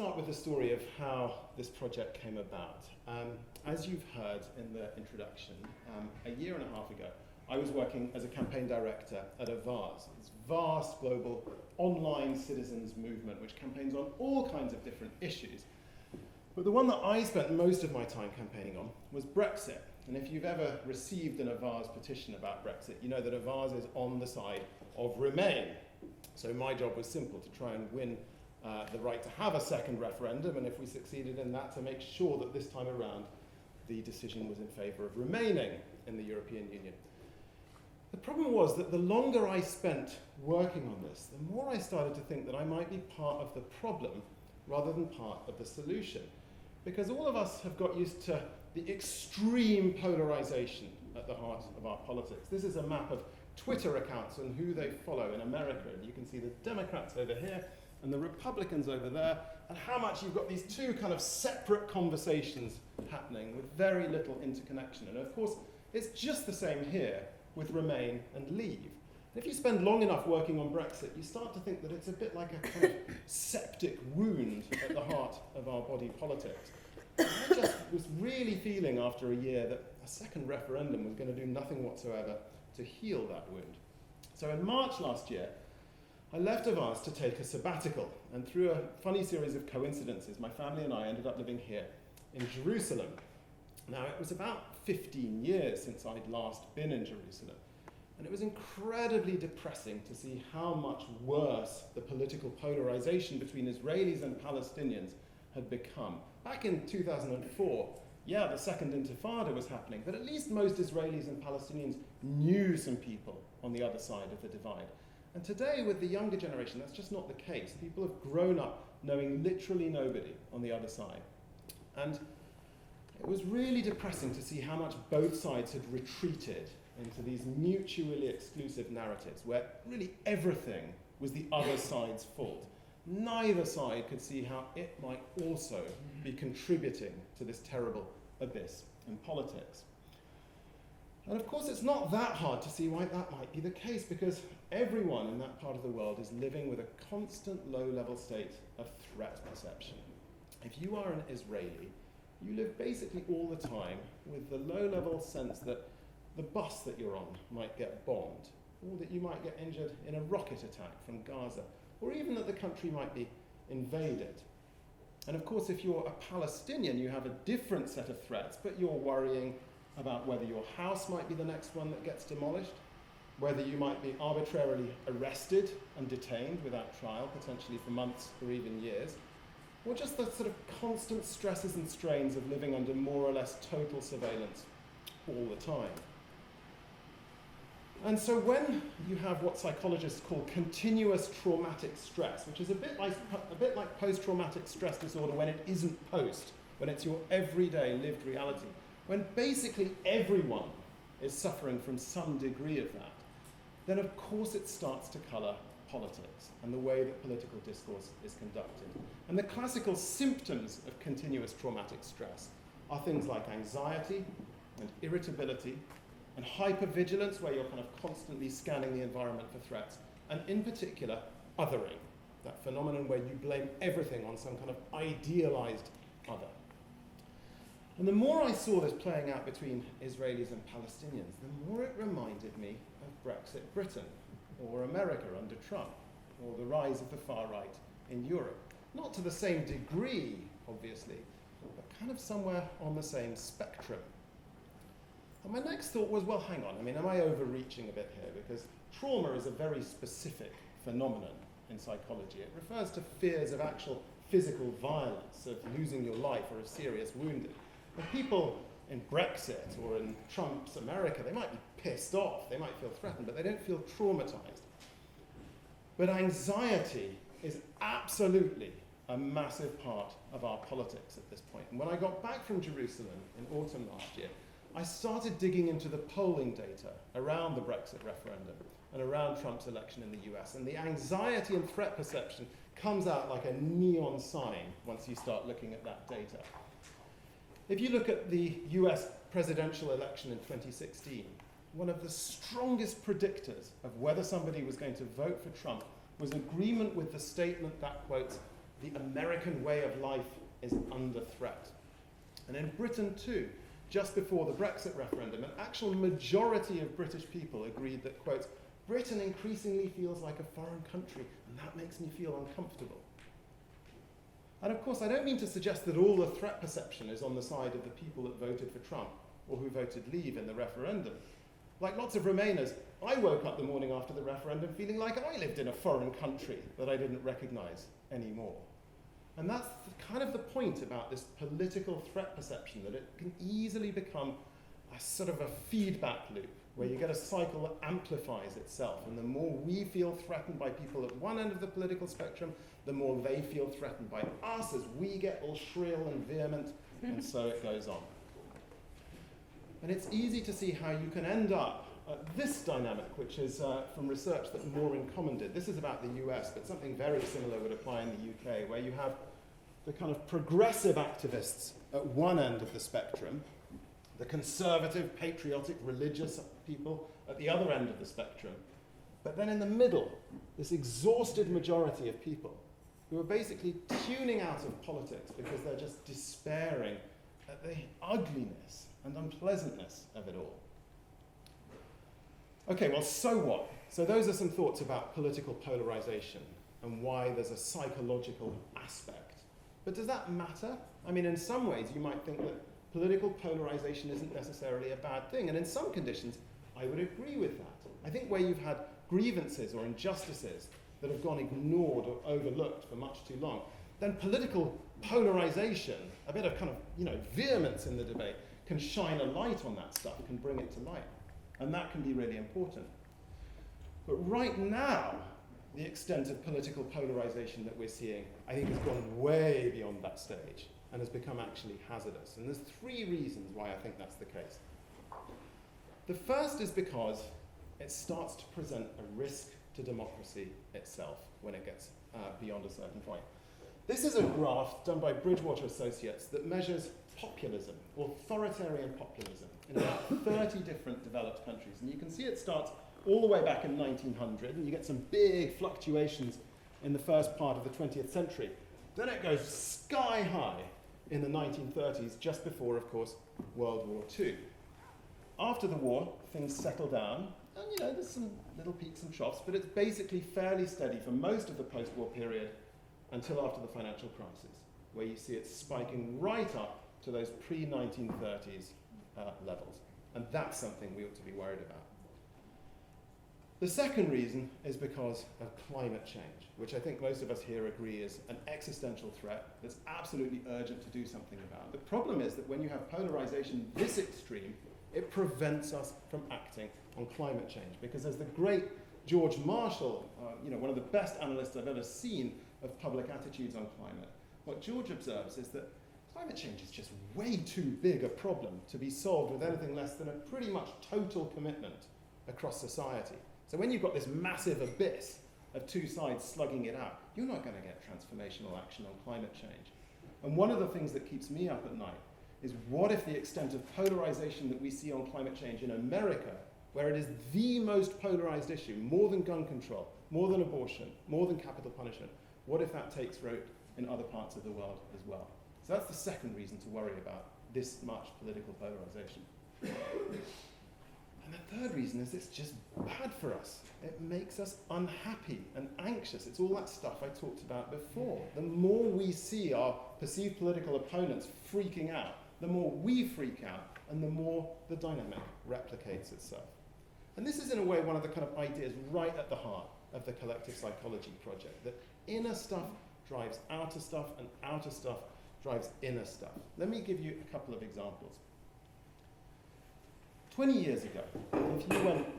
start with the story of how this project came about. As you've heard in the introduction, a year and a half ago, I was working as a campaign director at Advaya, this vast global online citizens movement which campaigns on all kinds of different issues. But the one that I spent most of my time campaigning on was Brexit. And if you've ever received an Advaya's petition about Brexit, you know that Advaya is on the side of Remain. So my job was simple, to try and win the right to have a second referendum, and if we succeeded in that, to make sure that this time around the decision was in favour of remaining in the European Union. The problem was that the longer I spent working on this, the more I started to think that I might be part of the problem rather than part of the solution. Because all of us have got used to the extreme polarization at the heart of our politics. This is a map of Twitter accounts and who they follow in America. And you can see the Democrats over here and the Republicans over there, and how much you've got these two kind of separate conversations happening with very little interconnection. And of course, it's just the same here with Remain and Leave. And if you spend long enough working on Brexit, you start to think that it's a bit like a kind of septic wound at the heart of our body politics. And I just was really feeling after a year that a second referendum was going to do nothing whatsoever to heal that wound. So in March last year, I left Advaya to take a sabbatical, and through a funny series of coincidences, my family and I ended up living here in Jerusalem. Now, it was about 15 years since I'd last been in Jerusalem, and it was incredibly depressing to see how much worse the political polarization between Israelis and Palestinians had become. Back in 2004, yeah, the Second Intifada was happening, but at least most Israelis and Palestinians knew some people on the other side of the divide. And today, with the younger generation, that's just not the case. People have grown up knowing literally nobody on the other side. And it was really depressing to see how much both sides had retreated into these mutually exclusive narratives where really everything was the other side's fault. Neither side could see how it might also be contributing to this terrible abyss in politics. And of course, it's not that hard to see why that might be the case, because everyone in that part of the world is living with a constant low-level state of threat perception. If you are an Israeli, you live basically all the time with the low-level sense that the bus that you're on might get bombed, or that you might get injured in a rocket attack from Gaza, or even that the country might be invaded. And of course, if you're a Palestinian, you have a different set of threats, but you're worrying about whether your house might be the next one that gets demolished, whether you might be arbitrarily arrested and detained without trial, potentially for months or even years, or just the sort of constant stresses and strains of living under more or less total surveillance all the time. And so when you have what psychologists call continuous traumatic stress, which is a bit like post-traumatic stress disorder when it isn't post, when it's your everyday lived reality, when basically everyone is suffering from some degree of that, then of course it starts to colour politics and the way that political discourse is conducted. And the classical symptoms of continuous traumatic stress are things like anxiety and irritability and hypervigilance, where you're kind of constantly scanning the environment for threats, and in particular, othering, that phenomenon where you blame everything on some kind of idealized other. And the more I saw this playing out between Israelis and Palestinians, the more it reminded me of Brexit Britain, or America under Trump, or the rise of the far right in Europe. Not to the same degree, obviously, but kind of somewhere on the same spectrum. And my next thought was, well, hang on, am I overreaching a bit here? Because trauma is a very specific phenomenon in psychology. It refers to fears of actual physical violence, of losing your life or of serious wounding. And people in Brexit or in Trump's America, they might be pissed off, they might feel threatened, but they don't feel traumatized. But anxiety is absolutely a massive part of our politics at this point. And when I got back from Jerusalem in autumn last year, I started digging into the polling data around the Brexit referendum and around Trump's election in the US. And the anxiety and threat perception comes out like a neon sign once you start looking at that data. If you look at the US presidential election in 2016, one of the strongest predictors of whether somebody was going to vote for Trump was agreement with the statement that quotes, the American way of life is under threat. And in Britain too, just before the Brexit referendum, an actual majority of British people agreed that, quote, Britain increasingly feels like a foreign country, and that makes me feel uncomfortable. And of course, I don't mean to suggest that all the threat perception is on the side of the people that voted for Trump or who voted Leave in the referendum. Like lots of Remainers, I woke up the morning after the referendum feeling like I lived in a foreign country that I didn't recognize anymore. And that's kind of the point about this political threat perception, that it can easily become a sort of a feedback loop where you get a cycle that amplifies itself. And the more we feel threatened by people at one end of the political spectrum, the more they feel threatened by us as we get all shrill and vehement, and so it goes on. And it's easy to see how you can end up at this dynamic, which is from research that Maureen Common did. This is about the US, but something very similar would apply in the UK, where you have the kind of progressive activists at one end of the spectrum, the conservative, patriotic, religious people at the other end of the spectrum. But then in the middle, this exhausted majority of people who are basically tuning out of politics because they're just despairing at the ugliness and unpleasantness of it all. Okay, well, so what? So those are some thoughts about political polarization and why there's a psychological aspect. But does that matter? I mean, in some ways, you might think that political polarization isn't necessarily a bad thing. And in some conditions, I would agree with that. I think where you've had grievances or injustices that have gone ignored or overlooked for much too long, then political polarization, a bit of kind of, vehemence in the debate, can shine a light on that stuff, can bring it to light. And that can be really important. But right now, the extent of political polarization that we're seeing, I think, has gone way beyond that stage and has become actually hazardous. And there's three reasons why I think that's the case. The first is because it starts to present a risk to democracy itself when it gets beyond a certain point. This is a graph done by Bridgewater Associates that measures populism, authoritarian populism, in about 30 different developed countries. And you can see it starts all the way back in 1900, and you get some big fluctuations in the first part of the 20th century. Then it goes sky high in the 1930s, just before, of course, World War II. After the war, things settle down, and there's some little peaks and troughs, but it's basically fairly steady for most of the post-war period until after the financial crisis, where you see it spiking right up to those pre-1930s levels. And that's something we ought to be worried about. The second reason is because of climate change, which I think most of us here agree is an existential threat that's absolutely urgent to do something about. The problem is that when you have polarization this extreme, it prevents us from acting on climate change. Because as the great George Marshall, one of the best analysts I've ever seen of public attitudes on climate, what George observes is that climate change is just way too big a problem to be solved with anything less than a pretty much total commitment across society. So when you've got this massive abyss of two sides slugging it out, you're not going to get transformational action on climate change. And one of the things that keeps me up at night is what if the extent of polarization that we see on climate change in America, where it is the most polarized issue, more than gun control, more than abortion, more than capital punishment, what if that takes root in other parts of the world as well? So that's the second reason to worry about this much political polarization. And the third reason is it's just bad for us. It makes us unhappy and anxious. It's all that stuff I talked about before. The more we see our perceived political opponents freaking out, the more we freak out, and the more the dynamic replicates itself. And this is, in a way, one of the kind of ideas right at the heart of the collective psychology project, that inner stuff drives outer stuff, and outer stuff drives inner stuff. Let me give you a couple of examples. 20 years ago,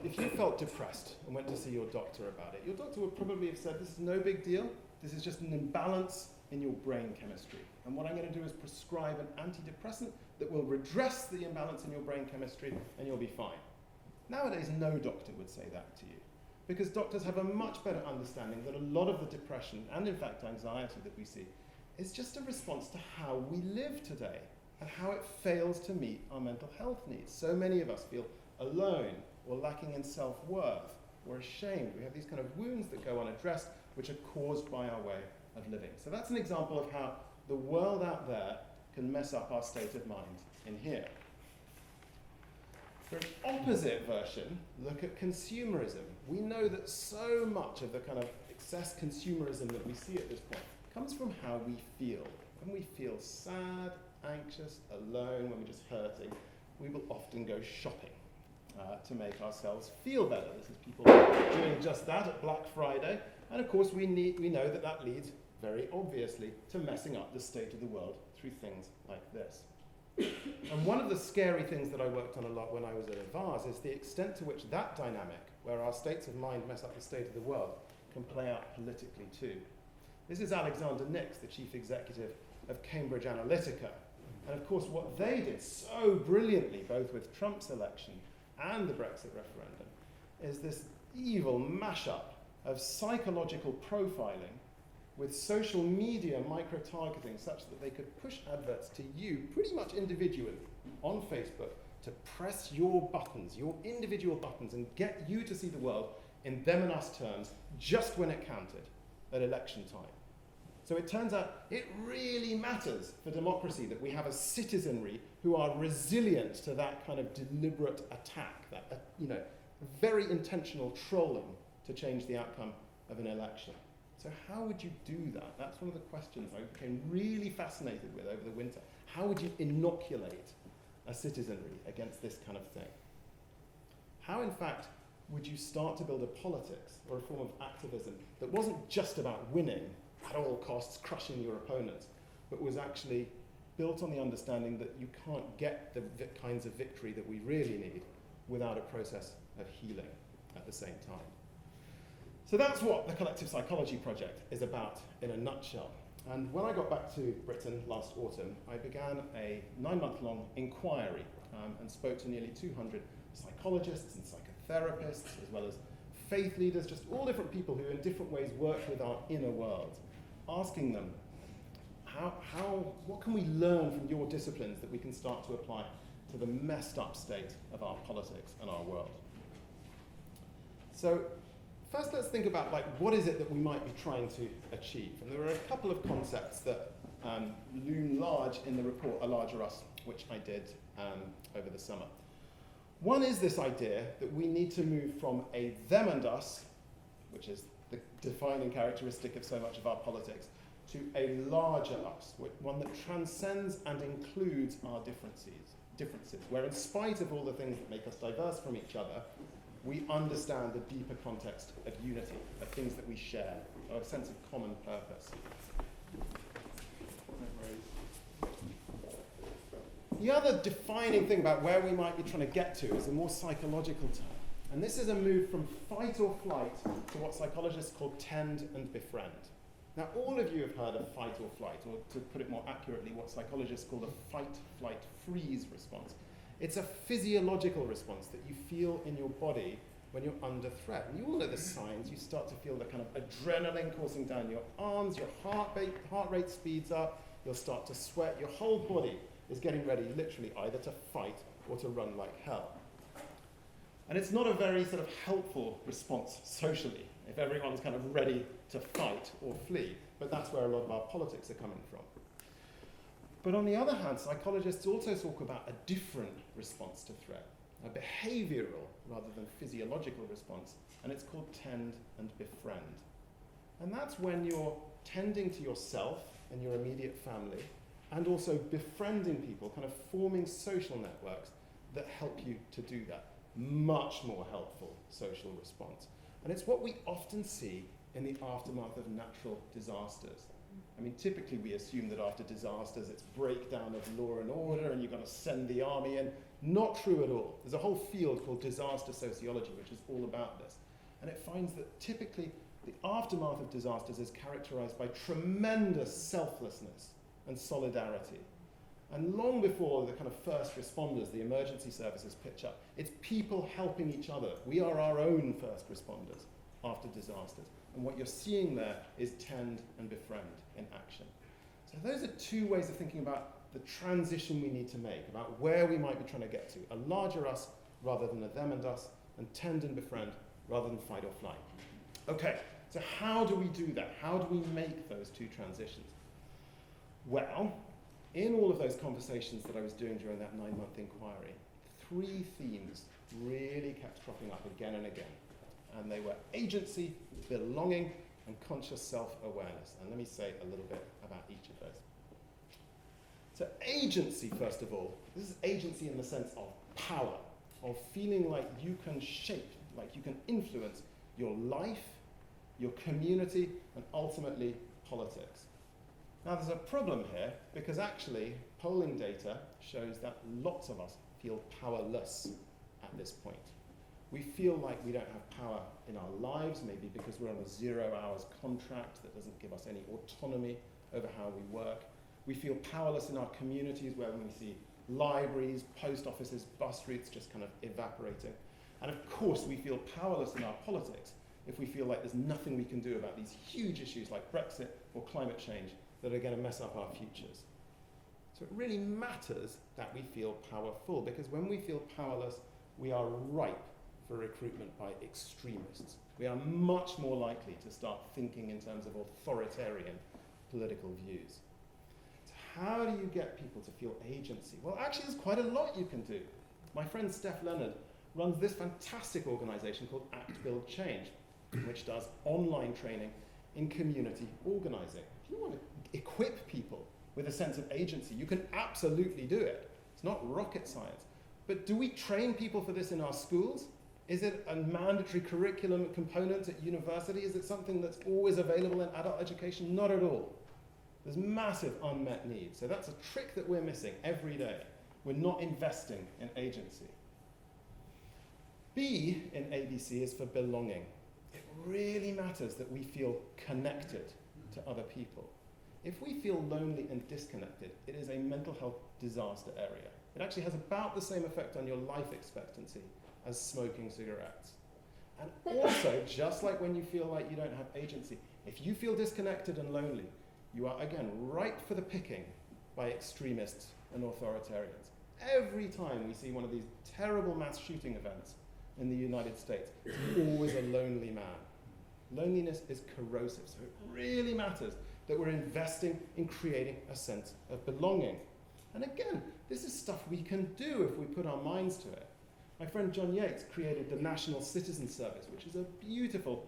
if you felt depressed and went to see your doctor about it, your doctor would probably have said, this is no big deal, this is just an imbalance in your brain chemistry. And what I'm going to do is prescribe an antidepressant that will redress the imbalance in your brain chemistry and you'll be fine. Nowadays, no doctor would say that to you, because doctors have a much better understanding that a lot of the depression, and in fact anxiety that we see, is just a response to how we live today and how it fails to meet our mental health needs. So many of us feel alone or lacking in self-worth or ashamed. We have these kind of wounds that go unaddressed, which are caused by our way of living. So that's an example of how the world out there can mess up our state of mind in here. For an opposite version, look at consumerism. We know that so much of the kind of excess consumerism that we see at this point comes from how we feel. When we feel sad, anxious, alone, when we're just hurting, we will often go shopping to make ourselves feel better. This is people doing just that at Black Friday. And of course, we know that that leads very obviously to messing up the state of the world through things like this. And one of the scary things that I worked on a lot when I was at Advaya is the extent to which that dynamic, where our states of mind mess up the state of the world, can play out politically too. This is Alexander Nix, the chief executive of Cambridge Analytica. And of course, what they did so brilliantly, both with Trump's election and the Brexit referendum, is this evil mashup of psychological profiling with social media micro-targeting such that they could push adverts to you pretty much individually on Facebook to press your buttons, your individual buttons, and get you to see the world in them and us terms just when it counted at election time. So it turns out it really matters for democracy that we have a citizenry who are resilient to that kind of deliberate attack, that very intentional trolling to change the outcome of an election. So how would you do that? That's one of the questions I became really fascinated with over the winter. How would you inoculate a citizenry against this kind of thing? How, in fact, would you start to build a politics or a form of activism that wasn't just about winning at all costs, crushing your opponents, but was actually built on the understanding that you can't get the kinds of victory that we really need without a process of healing at the same time? So that's what the Collective Psychology Project is about in a nutshell. And when I got back to Britain last autumn, I began a 9-month-long inquiry and spoke to nearly 200 psychologists and psychotherapists, as well as faith leaders, just all different people who in different ways work with our inner world, asking them, what can we learn from your disciplines that we can start to apply to the messed up state of our politics and our world? So first, let's think about what is it that we might be trying to achieve. And there are a couple of concepts that loom large in the report, A Larger Us, which I did over the summer. One is this idea that we need to move from a them and us, which is the defining characteristic of so much of our politics, to a larger us, one that transcends and includes our differences, where in spite of all the things that make us diverse from each other, we understand the deeper context of unity, of things that we share, or a sense of common purpose. The other defining thing about where we might be trying to get to is a more psychological term. And this is a move from fight or flight to what psychologists call tend and befriend. Now, all of you have heard of fight or flight, or to put it more accurately, what psychologists call the fight, flight, freeze response. It's a physiological response that you feel in your body when you're under threat. And you all know the signs. You start to feel the kind of adrenaline coursing down your arms, your heart rate speeds up, you'll start to sweat, your whole body is getting ready literally either to fight or to run like hell. And it's not a very sort of helpful response socially, if everyone's kind of ready to fight or flee, but that's where a lot of our politics are coming from. But on the other hand, psychologists also talk about a different response to threat, a behavioral rather than physiological response, and it's called tend and befriend. And that's when you're tending to yourself and your immediate family, and also befriending people, kind of forming social networks that help you to do that. Much more helpful social response. And it's what we often see in the aftermath of natural disasters. I mean, typically we assume that after disasters it's breakdown of law and order and you've got to send the army in. Not true at all. There's a whole field called disaster sociology which is all about this. And it finds that typically the aftermath of disasters is characterized by tremendous selflessness and solidarity. And long before the kind of first responders, the emergency services pitch up, it's people helping each other. We are our own first responders after disasters. And what you're seeing there is tend and befriend in action. So those are two ways of thinking about the transition we need to make, about where we might be trying to get to. A larger us rather than a them and us, and tend and befriend rather than fight or flight. Okay, So how do we do that? How do we make those two transitions? Well, in all of those conversations that I was doing during that 9-month inquiry, 3 themes really kept cropping up again and again. And they were agency, belonging, and conscious self-awareness. And let me say a little bit about each of those. So agency, first of all, this is agency in the sense of power, of feeling like you can shape, like you can influence your life, your community, and ultimately politics. Now there's a problem here because actually polling data shows that lots of us feel powerless at this point. We feel like we don't have power in our lives, maybe because we're on a 0 hours contract that doesn't give us any autonomy over how we work. We feel powerless in our communities where we see libraries, post offices, bus routes just kind of evaporating. And of course we feel powerless in our politics if we feel like there's nothing we can do about these huge issues like Brexit or climate change that are going to mess up our futures. So it really matters that we feel powerful, because when we feel powerless, we are ripe for recruitment by extremists. We are much more likely to start thinking in terms of authoritarian political views. So how do you get people to feel agency? Well, actually, there's quite a lot you can do. My friend Steph Leonard runs this fantastic organization called Act, Build, Change, which does online training in community organizing. If you want to equip people with a sense of agency, you can absolutely do it. It's not rocket science. But do we train people for this in our schools? Is it a mandatory curriculum component at university? Is it something that's always available in adult education? Not at all. There's massive unmet needs. So that's a trick that we're missing every day. We're not investing in agency. B in ABC is for belonging. It really matters that we feel connected to other people. If we feel lonely and disconnected, it is a mental health disaster area. It actually has about the same effect on your life expectancy as smoking cigarettes. And also, just like when you feel like you don't have agency, if you feel disconnected and lonely, you are, again, ripe for the picking by extremists and authoritarians. Every time we see one of these terrible mass shooting events in the United States, it's always a lonely man. Loneliness is corrosive, so it really matters that we're investing in creating a sense of belonging. And again, this is stuff we can do if we put our minds to it. My friend John Yates created the National Citizen Service, which is a beautiful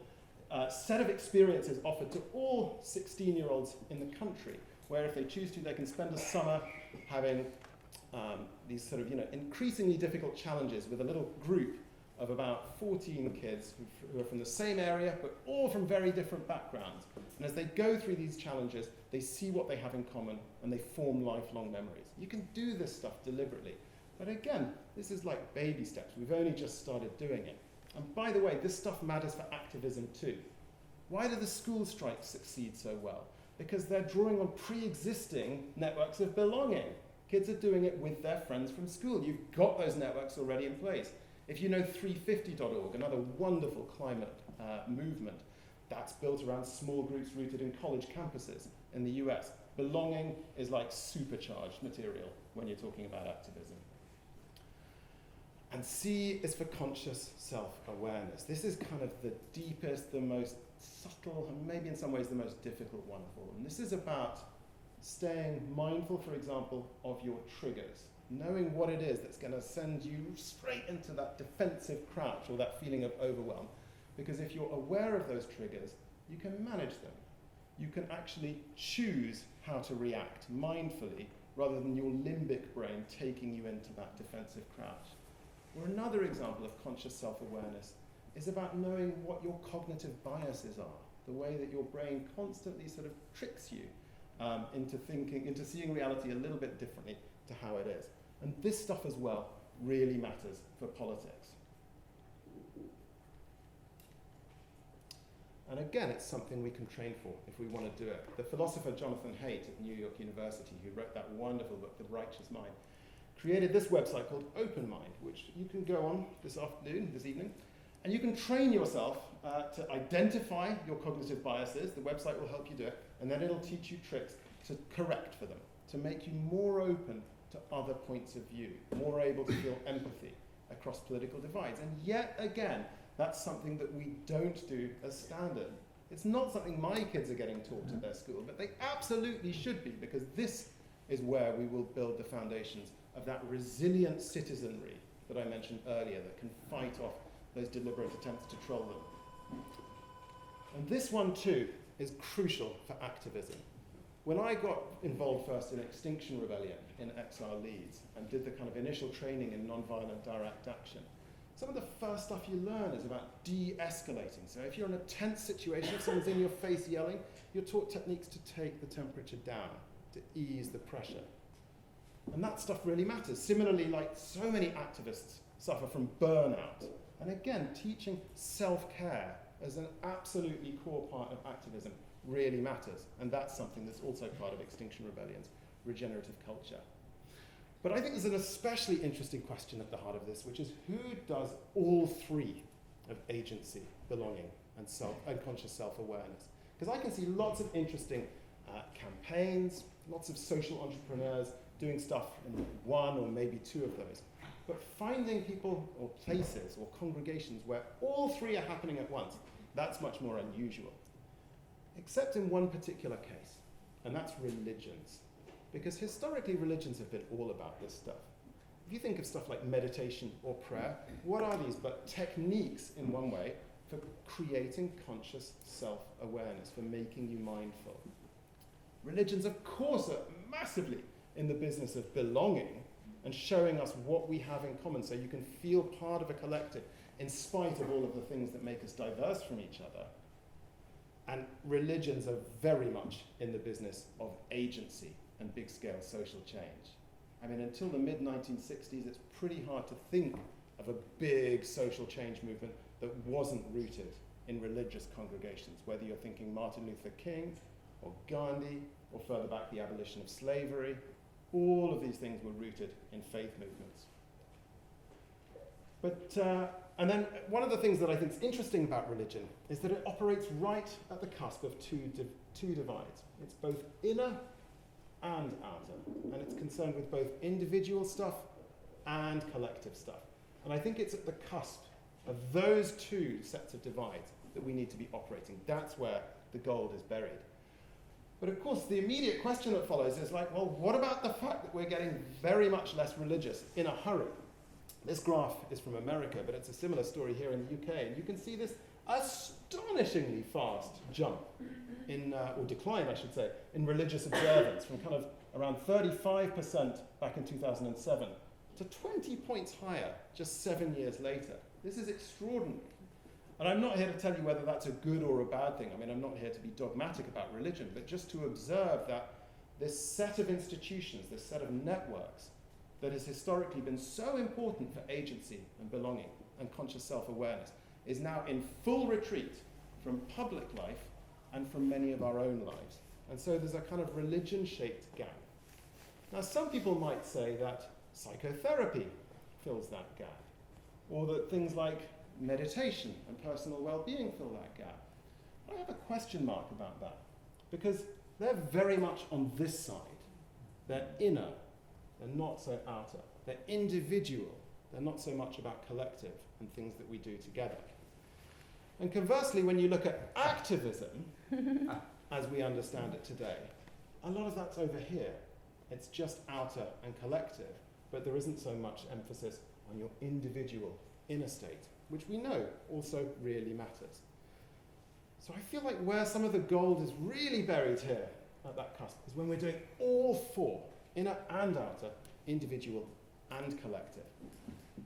set of experiences offered to all 16-year-olds in the country, where if they choose to, they can spend a summer having these sort of, increasingly difficult challenges with a little group of about 14 kids who are from the same area, but all from very different backgrounds. And as they go through these challenges, they see what they have in common, and they form lifelong memories. You can do this stuff deliberately. But again, this is like baby steps. We've only just started doing it. And by the way, this stuff matters for activism too. Why do the school strikes succeed so well? Because they're drawing on pre-existing networks of belonging. Kids are doing it with their friends from school. You've got those networks already in place. If you know 350.org, another wonderful climate movement, that's built around small groups rooted in college campuses in the US. Belonging is like supercharged material when you're talking about activism. And C is for conscious self-awareness. This is kind of the deepest, the most subtle, and maybe in some ways the most difficult one of all. And this is about staying mindful, for example, of your triggers. Knowing what it is that's going to send you straight into that defensive crouch or that feeling of overwhelm. Because if you're aware of those triggers, you can manage them. You can actually choose how to react mindfully rather than your limbic brain taking you into that defensive crouch. Or another example of conscious self-awareness is about knowing what your cognitive biases are, the way that your brain constantly sort of tricks you into seeing reality a little bit differently to how it is. And this stuff as well really matters for politics. And again, it's something we can train for if we want to do it. The philosopher Jonathan Haidt at New York University, who wrote that wonderful book, The Righteous Mind, created this website called Open Mind, which you can go on this evening, and you can train yourself to identify your cognitive biases. The website will help you do it, and then it'll teach you tricks to correct for them, to make you more open to other points of view, more able to feel empathy across political divides. And yet again, that's something that we don't do as standard. It's not something my kids are getting taught at their school, but they absolutely should be, because this is where we will build the foundations of that resilient citizenry that I mentioned earlier that can fight off those deliberate attempts to troll them. And this one too is crucial for activism. When I got involved first in Extinction Rebellion in Exile Leeds and did the kind of initial training in nonviolent direct action, some of the first stuff you learn is about de-escalating. So if you're in a tense situation, if someone's in your face yelling, you're taught techniques to take the temperature down, to ease the pressure. And that stuff really matters. Similarly, like so many activists suffer from burnout. And again, teaching self-care as an absolutely core part of activism really matters. And that's something that's also part of Extinction Rebellion's regenerative culture. But I think there's an especially interesting question at the heart of this, which is who does all three of agency, belonging, and conscious self-awareness? Because I can see lots of interesting campaigns, lots of social entrepreneurs doing stuff in one or maybe two of those. But finding people or places or congregations where all three are happening at once, that's much more unusual. Except in one particular case, and that's religions. Because historically, religions have been all about this stuff. If you think of stuff like meditation or prayer, what are these but techniques, in one way, for creating conscious self-awareness, for making you mindful? Religions, of course, are massively in the business of belonging and showing us what we have in common so you can feel part of a collective in spite of all of the things that make us diverse from each other. And religions are very much in the business of agency and big-scale social change. I mean, until the mid-1960s, it's pretty hard to think of a big social change movement that wasn't rooted in religious congregations, whether you're thinking Martin Luther King or Gandhi, or further back, the abolition of slavery. All of these things were rooted in faith movements. But, and then one of the things that I think is interesting about religion is that it operates right at the cusp of two divides. It's both inner and outer, and it's concerned with both individual stuff and collective stuff. And I think it's at the cusp of those two sets of divides that we need to be operating. That's where the gold is buried. But of course, the immediate question that follows is like, well, what about the fact that we're getting very much less religious in a hurry? This graph is from America, but it's a similar story here in the UK. And you can see this astonishingly fast jump in, or decline, I should say, in religious observance from kind of around 35% back in 2007 to 20 points higher just 7 years later. This is extraordinary. And I'm not here to tell you whether that's a good or a bad thing. I mean, I'm not here to be dogmatic about religion, but just to observe that this set of institutions, this set of networks that has historically been so important for agency and belonging and conscious self-awareness is now in full retreat from public life and from many of our own lives. And so there's a kind of religion-shaped gap. Now, some people might say that psychotherapy fills that gap, or that things like meditation and personal well-being fill that gap. I have a question mark about that, because they're very much on this side. They're inner, they're not so outer. They're individual, they're not so much about collective and things that we do together. And conversely, when you look at activism, as we understand it today, a lot of that's over here. It's just outer and collective, but there isn't so much emphasis on your individual inner state, which we know also really matters. So I feel like where some of the gold is really buried here at that cusp is when we're doing all four, inner and outer, individual and collective.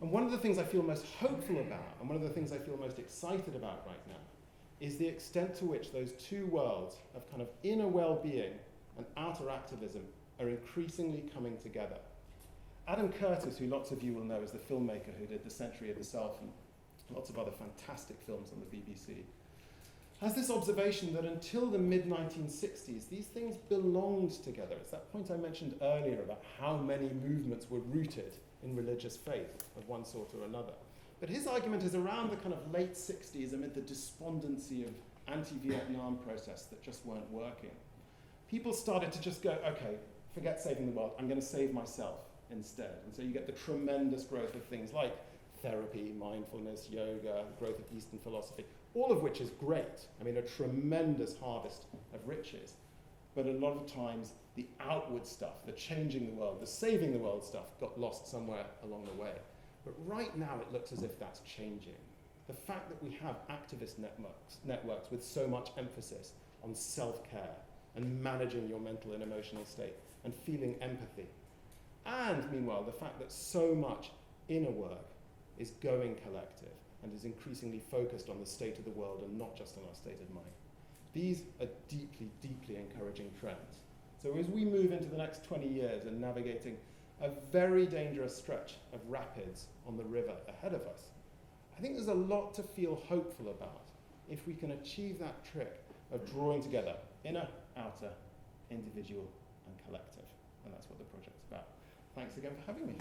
And one of the things I feel most hopeful about, and one of the things I feel most excited about right now, is the extent to which those two worlds of kind of inner well-being and outer activism are increasingly coming together. Adam Curtis, who lots of you will know as the filmmaker who did The Century of the Self and lots of other fantastic films on the BBC, has this observation that until the mid-1960s, these things belonged together. It's that point I mentioned earlier about how many movements were rooted in religious faith of one sort or another. But his argument is around the kind of late 60s, amid the despondency of anti-Vietnam protests that just weren't working. People started to just go, okay, forget saving the world, I'm going to save myself instead. And so you get the tremendous growth of things like therapy, mindfulness, yoga, growth of Eastern philosophy, all of which is great. I mean, a tremendous harvest of riches. But a lot of times, the outward stuff, the changing the world, the saving the world stuff got lost somewhere along the way. But right now, it looks as if that's changing. The fact that we have activist networks with so much emphasis on self-care and managing your mental and emotional state and feeling empathy. And meanwhile, the fact that so much inner work is going collective and is increasingly focused on the state of the world and not just on our state of mind. These are deeply, deeply encouraging trends. So as we move into the next 20 years and navigating a very dangerous stretch of rapids on the river ahead of us, I think there's a lot to feel hopeful about if we can achieve that trick of drawing together inner, outer, individual, and collective. And that's what the project's about. Thanks again for having me.